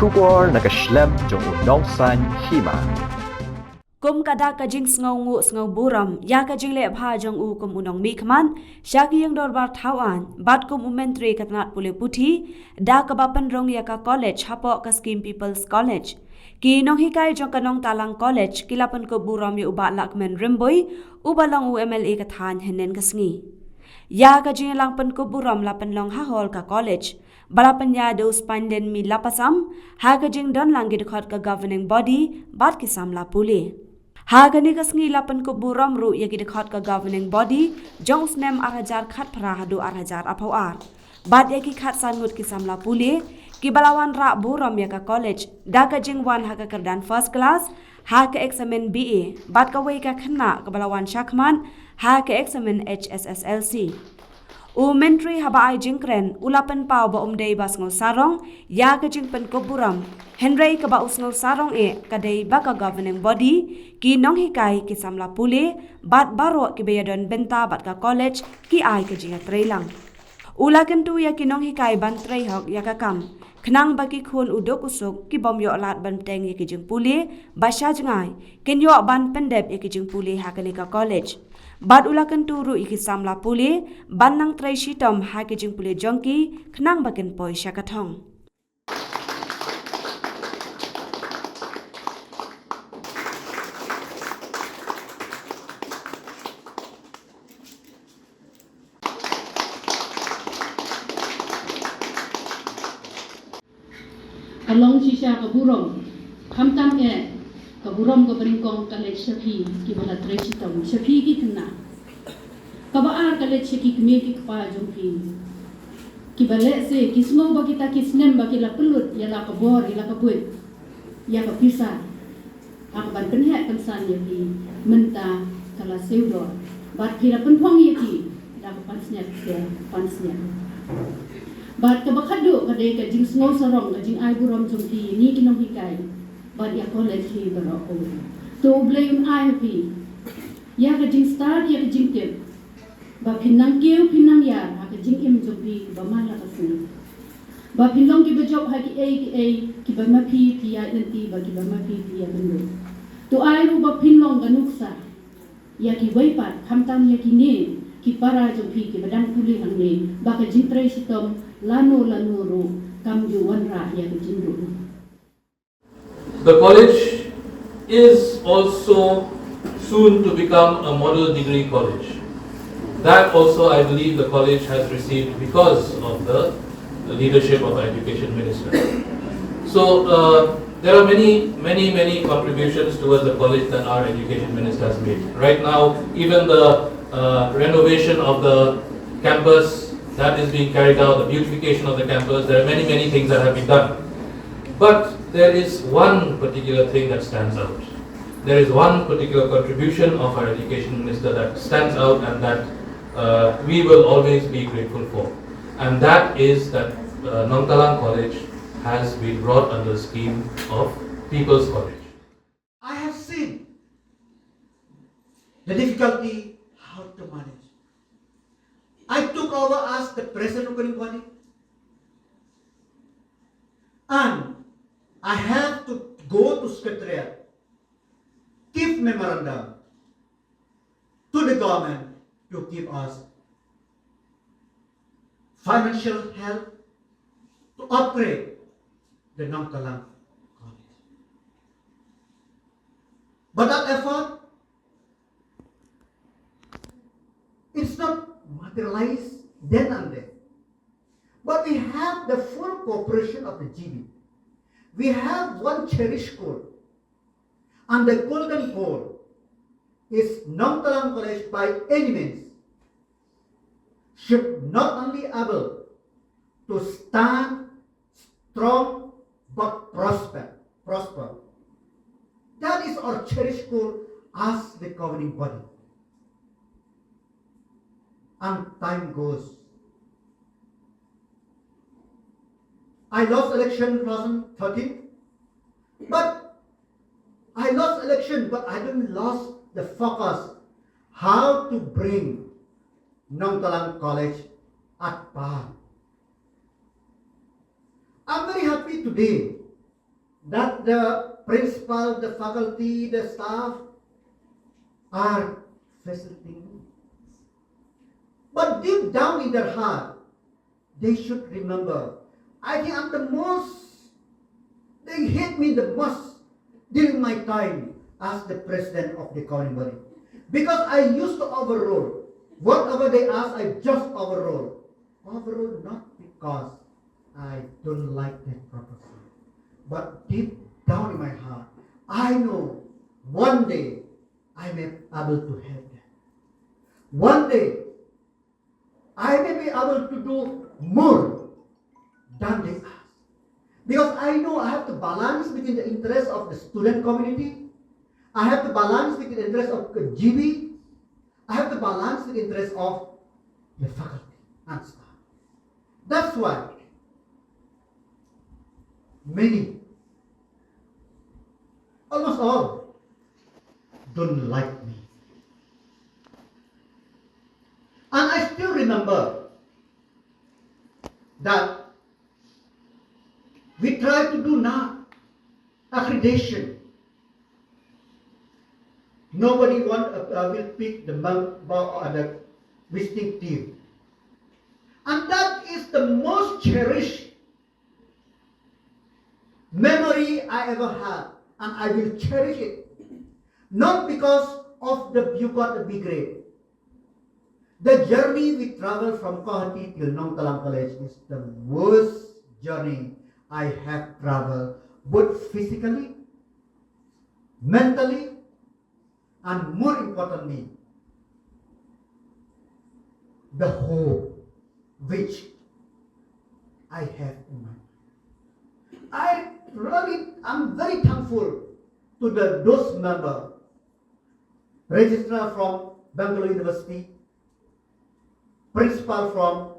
Shubor nakaslem jong unongsan Hima. Kum kada kajing sngaw Burom ya kajing le bha jong u kum unong Lahkmen syaki yang dorbar thawan bat kum menteri katnat pule puthi da kabapan rong ya ka college hapo ka scheme people's college ki nong hikai jong ka Nongtalang college kilapan ko Burom yu uba Lahkmen Rymbui ubalang UMLA ka than henen kasngi ya kajing lang pen ko Burom lapan long ha hol ka college balapan ya dos panden mi lapasam ha kajing don lang gidkhot ka governing body bat kisam la pule Hagani kasngi lapan ko Burom ru ya gidkhot ka governing body jong snem arhajar khat phra hadu arhajar apawar bad ya ki khat sangut ki samla pule ki balawan ra Burom ya ka college da ka jingwan ha ka kerdan first class ha ka examen BA bad ka wei ka khna ka balawan Lahkmen ha ka examen HSSLC menteri haba ai jingkren ulapan pau ba umdei bas ngol sarong ya ka jingpen ko Burom Henry ka ba usngol sarong kadai ba ka governing body ki nong hikai ki samla pule bat baro ki beyadon benta bat ka college ki ai ka jinga treilang ula kentu ya ki nong hikai ban trei hok ya ka kam khnang ba ki khun udok usuk ki bom yo lat ban teng ya ki jing pule ba sha jangai ken yo ban pendep ya ki jing pule ha ka ni ka college Bad ulakan turu iki samla pule banang trai shitom ha ki jing pule jongki khnang baken poi syakathong Along sisa ke Burom, kamtam ke Burom ke beringkong kalet sepi ki bala tresi tau sepi ki kena. Kabaar kalet seki kemir ki kepala jongki. Ki balik se ki semua bagi kita ki senem bagi la pelut ya la kebor ya la kebuat ya kepisah. Aku ban penhek kensan ya ki menta kala seudor. Bat kira penpong ya ki dah pansnya pansnya. Bat kabakado kadai ka jing sngaw sarong ka jing ai Burom jongki ni kinong hikai. Bat ya college hi barako. To blame ai pi. Ya ka jing start ya ka jing tip. Ba pinang keu pinang ya ha ka jing im jongki ba mala ka sini. Ba pinong ki ba job ha ki ki ba ma pi ya nanti ba ki ba ma pi ya bendo. To ai ru ba pinong ka nuksa. Ya ki waipat kamtam ya ki ni ki para jongki ki badang puli hang ni ba ka jing trai sitom lano ru kamju wanra ya ka jing ru. The college is also soon to become a model degree college. That also I believe the college has received because of the leadership of our education minister. So there are many contributions towards the college that our education minister has made. Right now, even the renovation of the campus that is being carried out, the beautification of the campus, there are many things that have been done. But there is one particular thing that stands out. There is one particular contribution of our education minister that stands out and that we will always be grateful for. And that is that Nongtalang College has been brought under the scheme of People's College. I have seen the difficulty how to manage. I took over as the president of the body, and I have to go to secretariat, give memorandum to the government to give us financial help to upgrade the Nongtalang College. But that effort it's not materialized then and there. But we have the full cooperation of the GB. We have one cherished goal, and the golden goal is Nongtalang College by any means should not only able to stand strong but prosper. That is our cherished goal as the governing body. And time goes. I lost election in 2013, but I didn't lose the focus how to bring Nongtalang College at par. I'm very happy today that the principal, the faculty, the staff are facilitating me. But deep down in their heart, they should remember, I think I'm the most, they hate me the most during my time as the president of the governing body. Because I used to overrule. Whatever they ask, I just overrule. Overrule not because I don't like that proposal. But deep down in my heart, I know one day I may be able to have that. One day I may be able to do more than they ask. Because I know I have to balance between the interests of the student community, I have to balance between the interests of the GB, I have to balance the interests of the faculty and staff. That's why many, almost all, don't like me. And I still remember that we tried to do now accreditation. Nobody will pick the member or the visiting team. And that is the most cherished memory I ever had. And I will cherish it. Not because of you got a B grade. The journey we travel from Guwahati till Nongtalang College is the worst journey I have traveled, both physically, mentally, and more importantly, the hope which I have in mind. I'm very thankful to those members, registrar from Bangalore University, principal from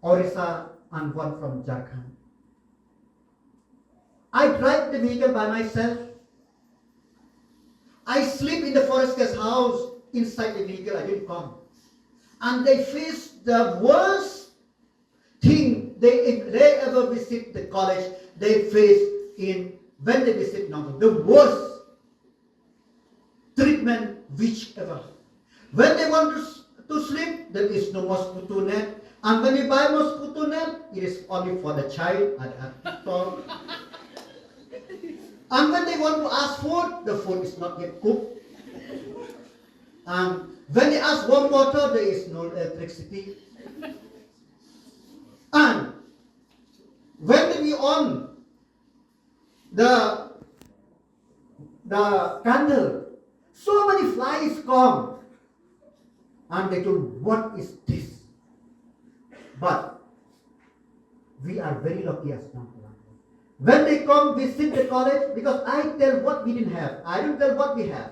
Orissa, and one from Jharkhand. I drive the vehicle by myself. I sleep in the forest guest house inside the vehicle. I didn't come. And they face the worst thing if they ever visit the college, they face when they visit Nongtalang. The worst treatment whichever. When they want to sleep, there is no mosquito net. And when you buy mosquito net, it is only for the child and adult. And when they want to ask food, the food is not yet cooked. And when they ask warm water, there is no electricity. And when we on the candle, so many flies come. And they told, what is this? But we are very lucky as Nongtalang. When they come visit the college, because I tell what we didn't have. I don't tell what we have.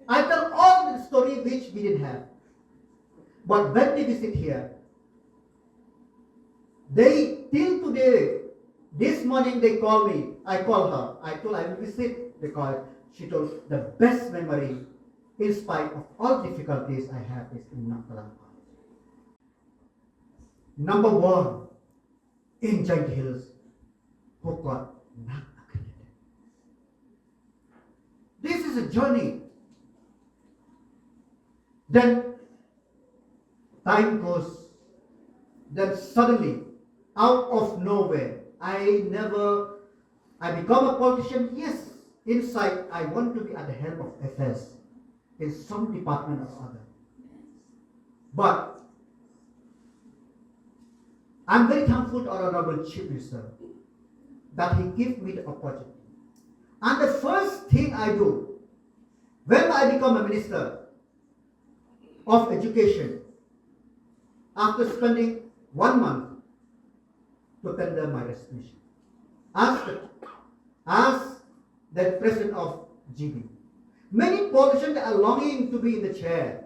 I tell all the story which we didn't have. But when they visit here, they till today, this morning they call me. I call her. I told I will visit the college. She told the best memory, in spite of all difficulties I have, is in Nongtalang College. Number one, in Giant Hills, who got not accredited. This is a journey. Then time goes. Then suddenly, out of nowhere, I become a politician. Yes, inside I want to be at the helm of affairs in some department or other. But I'm very thankful to our Honorable Chief Minister that he gave me the opportunity. And the first thing I do, when I become a minister of education, after spending 1 month to tender my resignation as the president of GB. Many politicians are longing to be in the chair.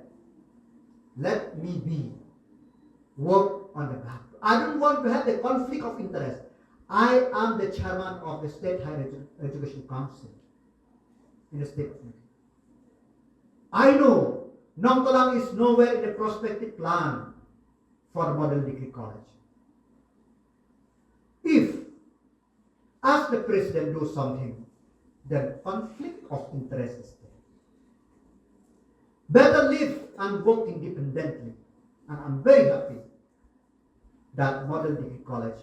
Let me work on the back. I don't want to have the conflict of interest. I am the chairman of the State Higher Education Council in the state of India. I know Nongtalang is nowhere in the prospective plan for the model degree college. If, as ask the president to do something, then conflict of interest is there. Better live and work independently. And I'm very happy that Model Degree College,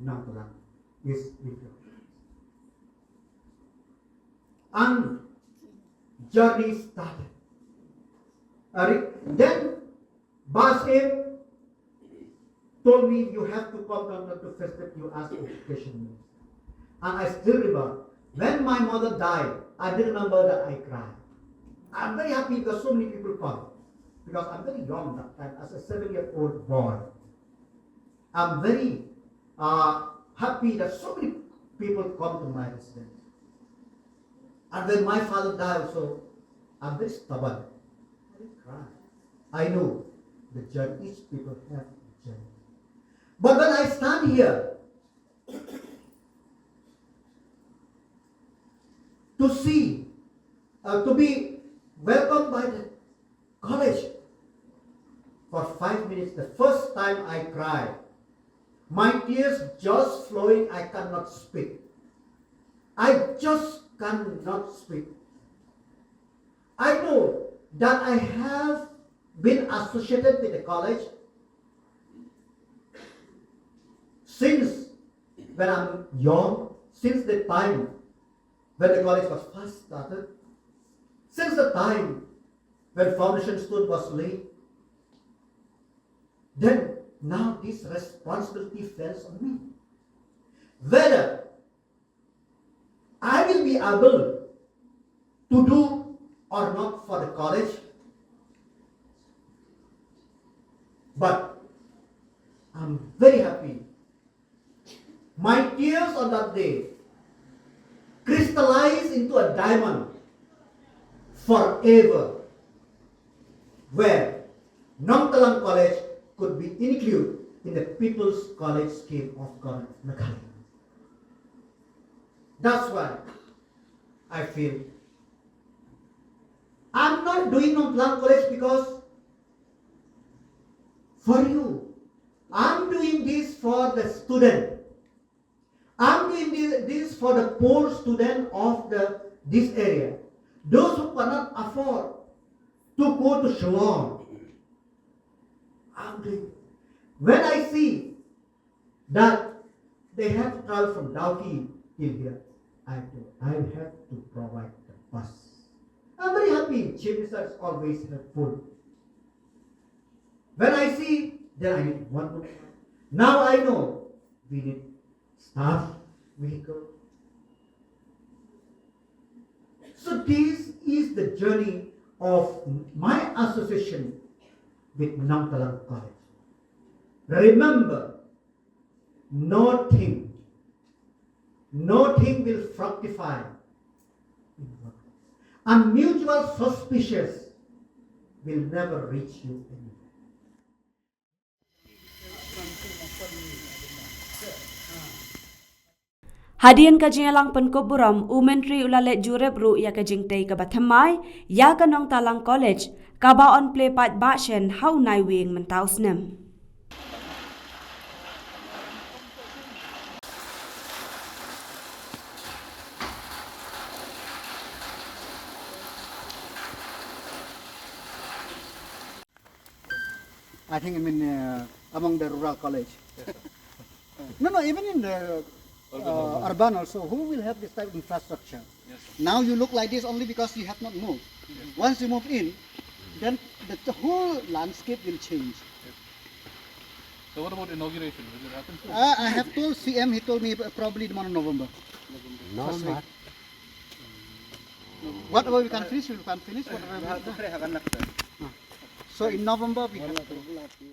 Nongtalang, is with you. And journey started. Then Basim told me you have to come down to first that you ask education minister. And I still remember when my mother died, I did remember that I cried. I'm very happy because so many people come. Because I'm very young that time as a 7-year-old boy. I'm very happy that so many people come to my residence. And when my father died also, I'm very stubborn. I didn't cry. I know the journey, each people have a journey. But when I stand here to see, to be welcomed by the college for 5 minutes, the first time I cried, my tears just flowing, I cannot speak. I just cannot speak. I know that I have been associated with the college since when I'm young, since the time when the college was first started, since the time when foundation stone was laid. Then now this responsibility falls on me. Whether I will be able to do or not for the college, but I'm very happy. My tears on that day crystallized into a diamond forever, where Nongtalang College could be included in the People's College scheme of government. That's why I feel I'm not doing Nongtalang College because for you. I'm doing this for the student. I'm doing this for the poor student of this area. Those who cannot afford to go to Shillong. I'm doing it. When I see that they have to travel from Dawki till here, I have to provide the bus. I'm very happy. Chief Minister is always helpful. When I see, then I need one more. Now I know we need staff, vehicle. So this is the journey of my association with Nongtalang College. Remember, nothing will fructify. And mutual suspicious will never reach you anywhere. Hadian kajingalang Pynkup Burom, Menteri Ulalet Jurebru ya kajingtay kabathamay, ya ka Nongtalang College, kabaon play pat bakshen how nai wing mentausnem. I think among the rural college. No, even in the urban also, who will have this type of infrastructure? Yes, Now you look like this only because you have not moved. Yes. Once you move in, then the whole landscape will change. So what about inauguration? Will it happen soon? I have told CM, he told me probably the month of November. First week. Whatever we can finish, we can finish. Whatever we can. So in November we have to.